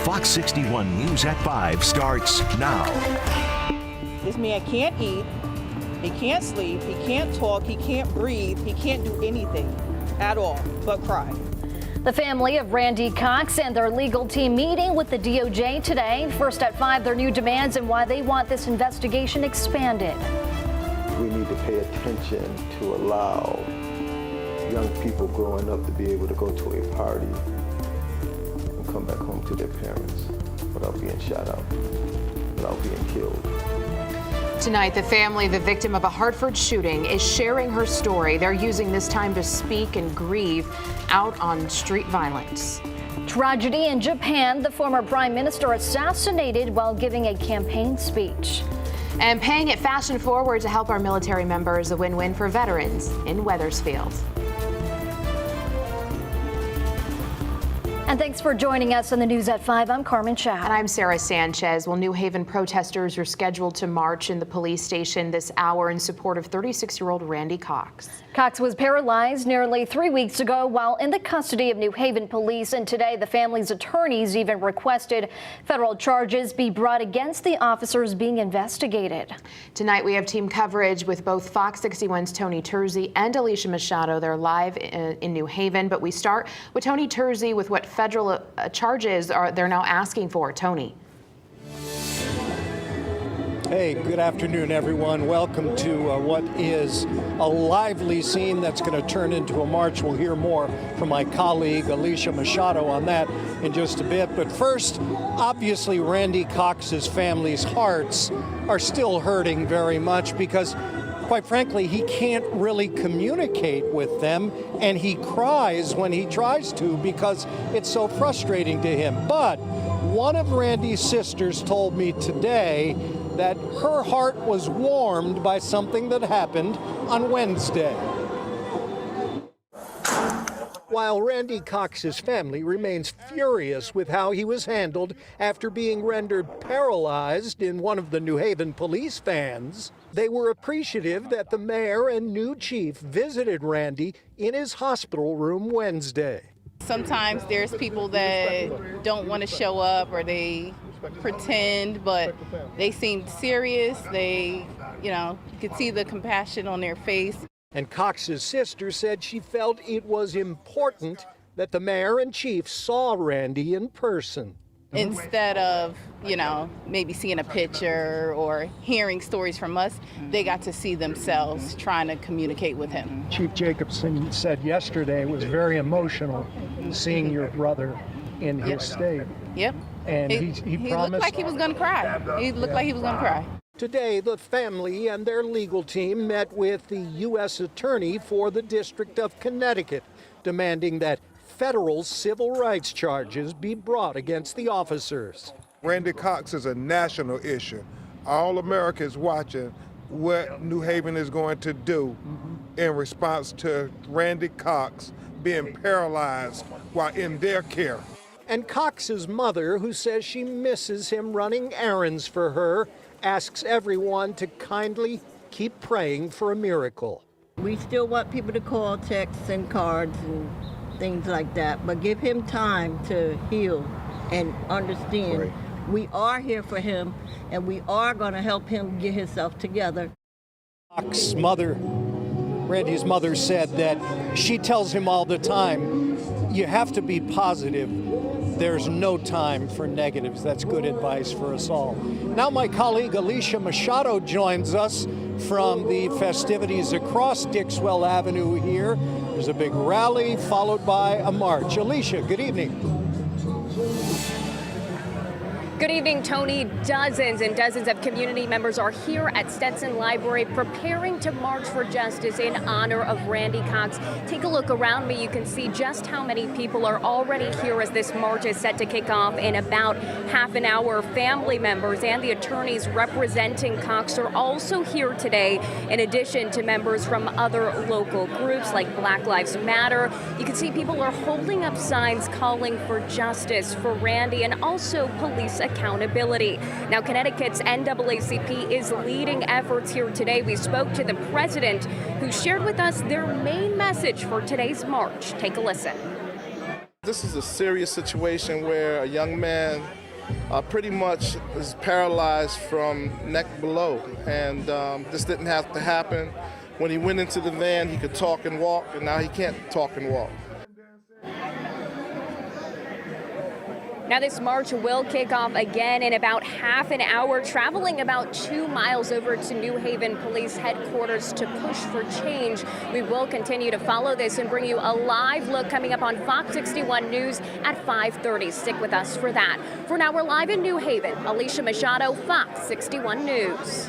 Fox 61 News at 5 starts now. This man can't eat, he can't sleep, he can't talk, he can't breathe, he can't do anything at all but cry. The family of Randy Cox and their legal team meeting with the DOJ today. First at 5, their new demands and why they want this investigation expanded. We need to pay attention to allow young people growing up to be able to go to a party and come back home to their parents without being shot out, without being killed. Tonight, the family of the victim of a Hartford shooting is sharing her story. They're using this time to speak and grieve out on street violence. Tragedy in Japan. The former prime minister assassinated while giving a campaign speech. And paying it fashion forward to help our military members, a win-win for veterans in Wethersfield. And thanks for joining us on the News at 5. I'm Carmen Chow. And I'm Sarah Sanchez. Well, New Haven protesters are scheduled to march in the police station this hour in support of 36-year-old Randy Cox. Cox was paralyzed nearly 3 weeks ago while in the custody of New Haven police, and today the family's attorneys even requested federal charges be brought against the officers being investigated. Tonight we have team coverage with both Fox 61's Tony Terzi and Alicia Machado. They're live in New Haven, but we start with Tony Terzi with what federal charges they're now asking for. Tony. Hey, good afternoon, everyone. Welcome to what is a lively scene that's going to turn into a march. We'll hear more from my colleague Alicia Machado on that in just a bit. But first, obviously, Randy Cox's family's hearts are still hurting very much because, quite frankly, he can't really communicate with them, and he cries when he tries to because it's so frustrating to him. But one of Randy's sisters told me today that her heart was warmed by something that happened on Wednesday. While Randy Cox's family remains furious with how he was handled after being rendered paralyzed in one of the New Haven police vans, they were appreciative that the mayor and new chief visited Randy in his hospital room Wednesday. Sometimes there's people that don't want to show up or they pretend, but they seemed serious. They, you could see the compassion on their face. And Cox's sister said she felt it was important that the mayor and chief saw Randy in person. Instead of, maybe seeing a picture or hearing stories from us, they got to see themselves trying to communicate with him. Chief Jacobson said yesterday it was very emotional seeing your brother in his state. Yep. And he promised. Looked like he was going to cry. He looked like he was going to cry. Today, the family and their legal team met with the U.S. Attorney for the District of Connecticut, demanding that federal civil rights charges be brought against the officers. Randy Cox is a national issue. All America is watching what New Haven is going to do in response to Randy Cox being paralyzed while in their care. And Cox's mother, who says she misses him running errands for her, asks everyone to kindly keep praying for a miracle. We still want people to call, text, and cards and things like that, but give him time to heal and understand. Right. We are here for him, and we are going to help him get himself together. Cox's mother, Randy's mother, said that she tells him all the time, you have to be positive. There's no time for negatives. That's good advice for us all. Now my colleague Alicia Machado joins us from the festivities across Dixwell Avenue here. There's a big rally followed by a march. Alicia, good evening. Good evening, Tony. Dozens and dozens of community members are here at Stetson Library preparing to march for justice in honor of Randy Cox. Take a look around me. You can see just how many people are already here as this march is set to kick off in about half an hour. Family members and the attorneys representing Cox are also here today, in addition to members from other local groups like Black Lives Matter. You can see people are holding up signs calling for justice for Randy and also police accountability. Now, Connecticut's NAACP is leading efforts here today. We spoke to the president, who shared with us their main message for today's march. Take a listen. This is a serious situation where a young man pretty much is paralyzed from neck below, and this didn't have to happen. When he went into the van, he could talk and walk, and now he can't talk and walk. Now this march will kick off again in about half an hour, traveling about 2 miles over to New Haven Police Headquarters to push for change. We will continue to follow this and bring you a live look coming up on Fox 61 News at 5:30. Stick with us for that. For now, we're live in New Haven. Alicia Machado, Fox 61 News.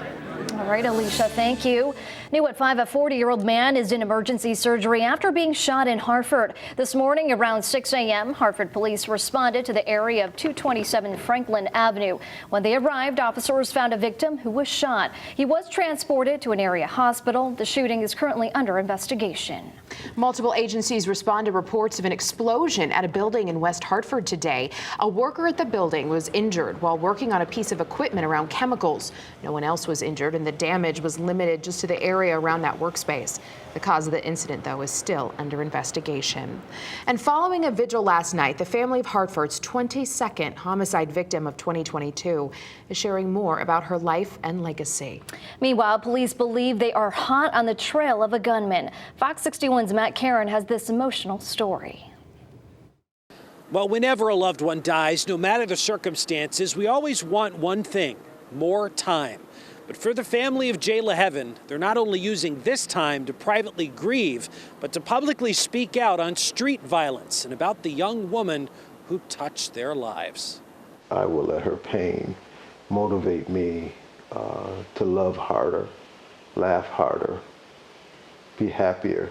All right, Alicia, thank you. New at 5, a 40-year-old man is in emergency surgery after being shot in Hartford. This morning around 6 a.m., Hartford police responded to the area of 227 Franklin Avenue. When they arrived, officers found a victim who was shot. He was transported to an area hospital. The shooting is currently under investigation. Multiple agencies respond to reports of an explosion at a building in West Hartford today. A worker at the building was injured while working on a piece of equipment around chemicals. No one else was injured, and the damage was limited just to the area around that workspace. The cause of the incident, though, is still under investigation. And following a vigil last night, the family of Hartford's 22nd homicide victim of 2022 is sharing more about her life and legacy. Meanwhile, police believe they are hot on the trail of a gunman. Fox 61's Matt Caron has this emotional story. Well, whenever a loved one dies, no matter the circumstances, we always want one thing: more time. But for the family of Jay LaHeaven, they're not only using this time to privately grieve, but to publicly speak out on street violence and about the young woman who touched their lives. I will let her pain motivate me to love harder, laugh harder, be happier,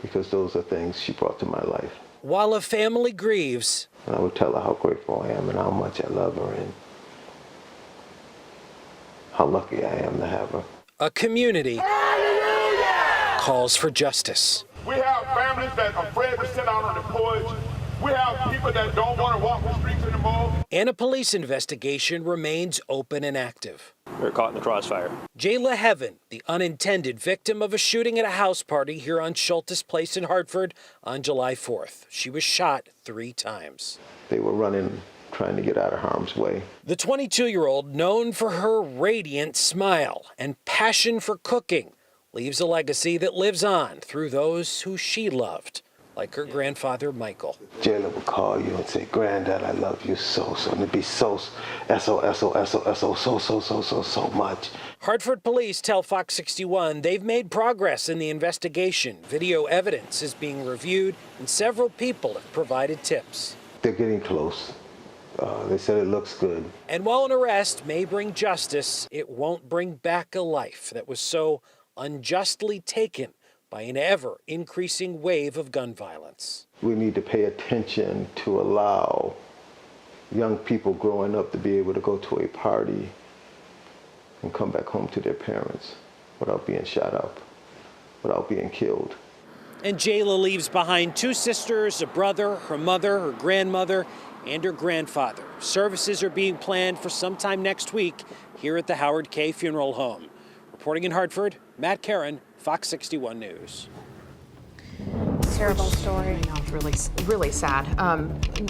because those are things she brought to my life. While a family grieves, and I would tell her how grateful I am and how much I love her and how lucky I am to have her. a community calls for justice. We have families that are afraid to sit out on the porch. We have people that don't want to walk the streets anymore. And a police investigation remains open and active. We were caught in the crossfire. Jay LaHeaven, the unintended victim of a shooting at a house party here on Schultes Place in Hartford on July 4th. She was shot 3 times. They were running, trying to get out of harm's way. The 22-year-old, known for her radiant smile and passion for cooking, leaves a legacy that lives on through those who she loved, like her grandfather, Michael. Jayla would call you and say, "Granddad, I love you so." And it'd be so much. Hartford police tell Fox 61 they've made progress in the investigation. Video evidence is being reviewed, and several people have provided tips. They're getting close. They said it looks good. And while an arrest may bring justice, it won't bring back a life that was so unjustly taken by an ever-increasing wave of gun violence. We need to pay attention to allow young people growing up to be able to go to a party and come back home to their parents without being shot up, without being killed. And Jayla leaves behind 2 sisters, a brother, her mother, her grandmother, and her grandfather. Services are being planned for sometime next week here at the Howard K. Funeral Home. Reporting in Hartford, Matt Caron, Fox 61 News. Terrible story. I know, really sad.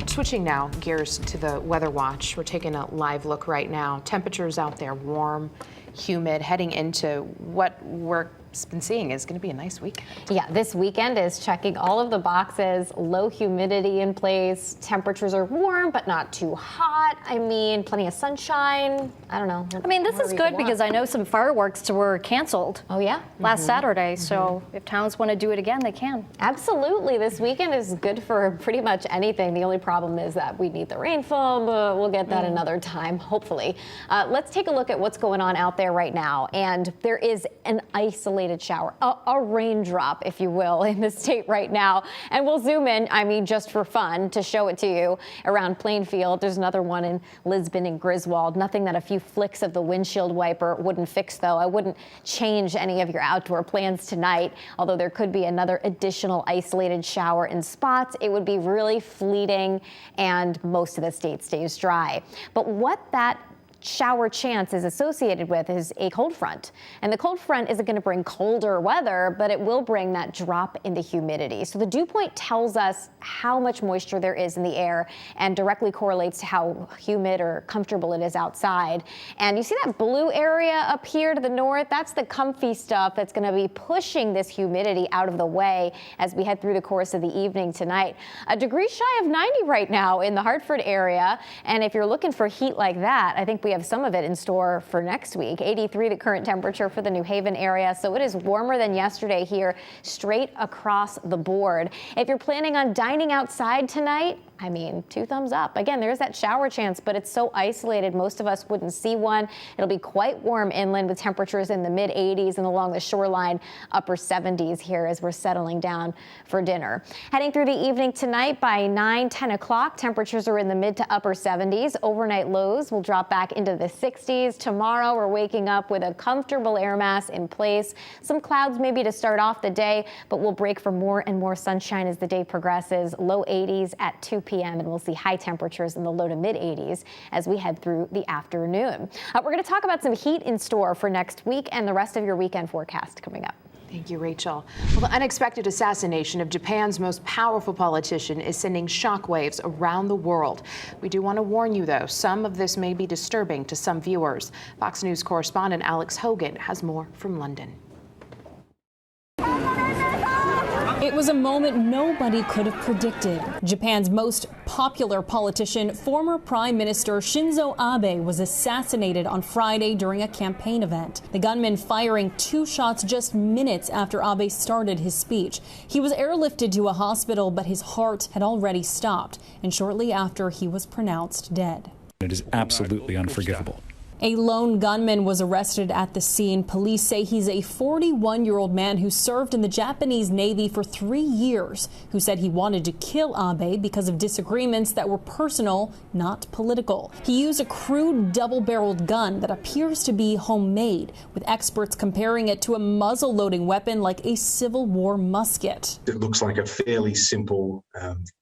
Switching now gears to the weather watch. We're taking a live look right now. Temperatures out there warm, humid, heading into what we're been seeing is going to be a nice weekend. Yeah, this weekend is checking all of the boxes. Low humidity in place. Temperatures are warm, but not too hot. I mean, plenty of sunshine. I don't know. I mean, this is good because I know some fireworks were canceled. Oh, yeah? Last Saturday. So if towns want to do it again, they can. Absolutely. This weekend is good for pretty much anything. The only problem is that we need the rainfall, but we'll get that another time, hopefully. Let's take a look at what's going on out there right now. And there is an isolated shower, a raindrop, if you will, in the state right now. And we'll zoom in, I mean, just for fun, to show it to you around Plainfield. There's another one in Lisbon and Griswold. Nothing that a few flicks of the windshield wiper wouldn't fix, though. I wouldn't change any of your outdoor plans tonight, although there could be another additional isolated shower in spots. It would be really fleeting, and most of the state stays dry. But what that shower chance is associated with is a cold front. And the cold front isn't going to bring colder weather, but it will bring that drop in the humidity. So the dew point tells us how much moisture there is in the air and directly correlates to how humid or comfortable it is outside. And you see that blue area up here to the north? That's the comfy stuff that's going to be pushing this humidity out of the way as we head through the course of the evening tonight. A degree shy of 90 right now in the Hartford area. And if you're looking for heat like that, I think we have some of it in store for next week. 83 the current temperature for the New Haven area, so it is warmer than yesterday here straight across the board. If you're planning on dining outside tonight, I mean, 2 thumbs up. Again, there's that shower chance, but it's so isolated, most of us wouldn't see one. It'll be quite warm inland with temperatures in the mid-80s and along the shoreline, upper 70s here as we're settling down for dinner. Heading through the evening tonight by 10 o'clock, temperatures are in the mid to upper 70s. Overnight lows will drop back into the 60s. Tomorrow, we're waking up with a comfortable air mass in place. Some clouds maybe to start off the day, but we'll break for more and more sunshine as the day progresses. Low 80s at 2 p.m. and we'll see high temperatures in the low to mid 80s as we head through the afternoon. We're going to talk about some heat in store for next week and the rest of your weekend forecast coming up. Thank you, Rachel. Well, the unexpected assassination of Japan's most powerful politician is sending shockwaves around the world. We do want to warn you, though, some of this may be disturbing to some viewers. Fox News correspondent Alex Hogan has more from London. It was a moment nobody could have predicted. Japan's most popular politician, former Prime Minister Shinzo Abe, was assassinated on Friday during a campaign event. The gunman firing 2 shots just minutes after Abe started his speech. He was airlifted to a hospital, but his heart had already stopped, and shortly after he was pronounced dead. It is absolutely unforgivable. A lone gunman was arrested at the scene. Police say he's a 41-year-old man who served in the Japanese Navy for 3 years, who said he wanted to kill Abe because of disagreements that were personal, not political. He used a crude double-barreled gun that appears to be homemade, with experts comparing it to a muzzle-loading weapon like a Civil War musket. It looks like a fairly simple,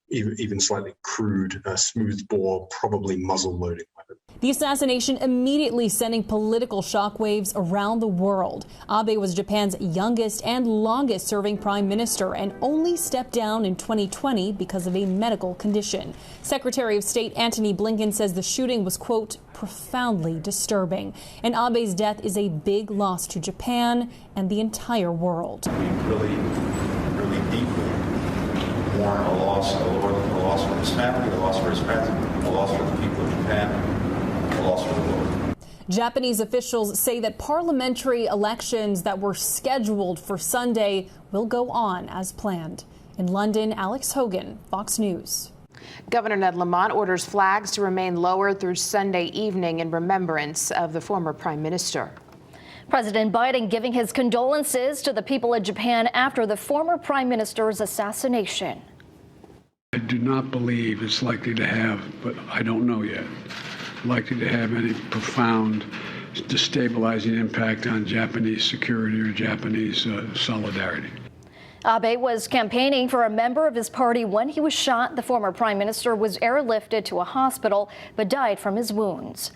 even slightly crude, smooth-bore, probably muzzle-loading weapon. The assassination immediately sending political shockwaves around the world. Abe was Japan's youngest and longest serving prime minister and only stepped down in 2020 because of a medical condition. Secretary of State Antony Blinken says the shooting was, quote, profoundly disturbing. And Abe's death is a big loss to Japan and the entire world. We really deeply mourn a loss for his family, a loss for his president, a loss for the people of Japan. Japanese officials say that parliamentary elections that were scheduled for Sunday will go on as planned. In London, Alex Hogan, Fox News. Governor Ned Lamont orders flags to remain lowered through Sunday evening in remembrance of the former prime minister. President Biden giving his condolences to the people of Japan after the former prime minister's assassination. I do not believe it's likely to have, but I don't know yet, likely to have any profound destabilizing impact on Japanese security or Japanese solidarity. Abe was campaigning for a member of his party when he was shot. The former prime minister was airlifted to a hospital but died from his wounds.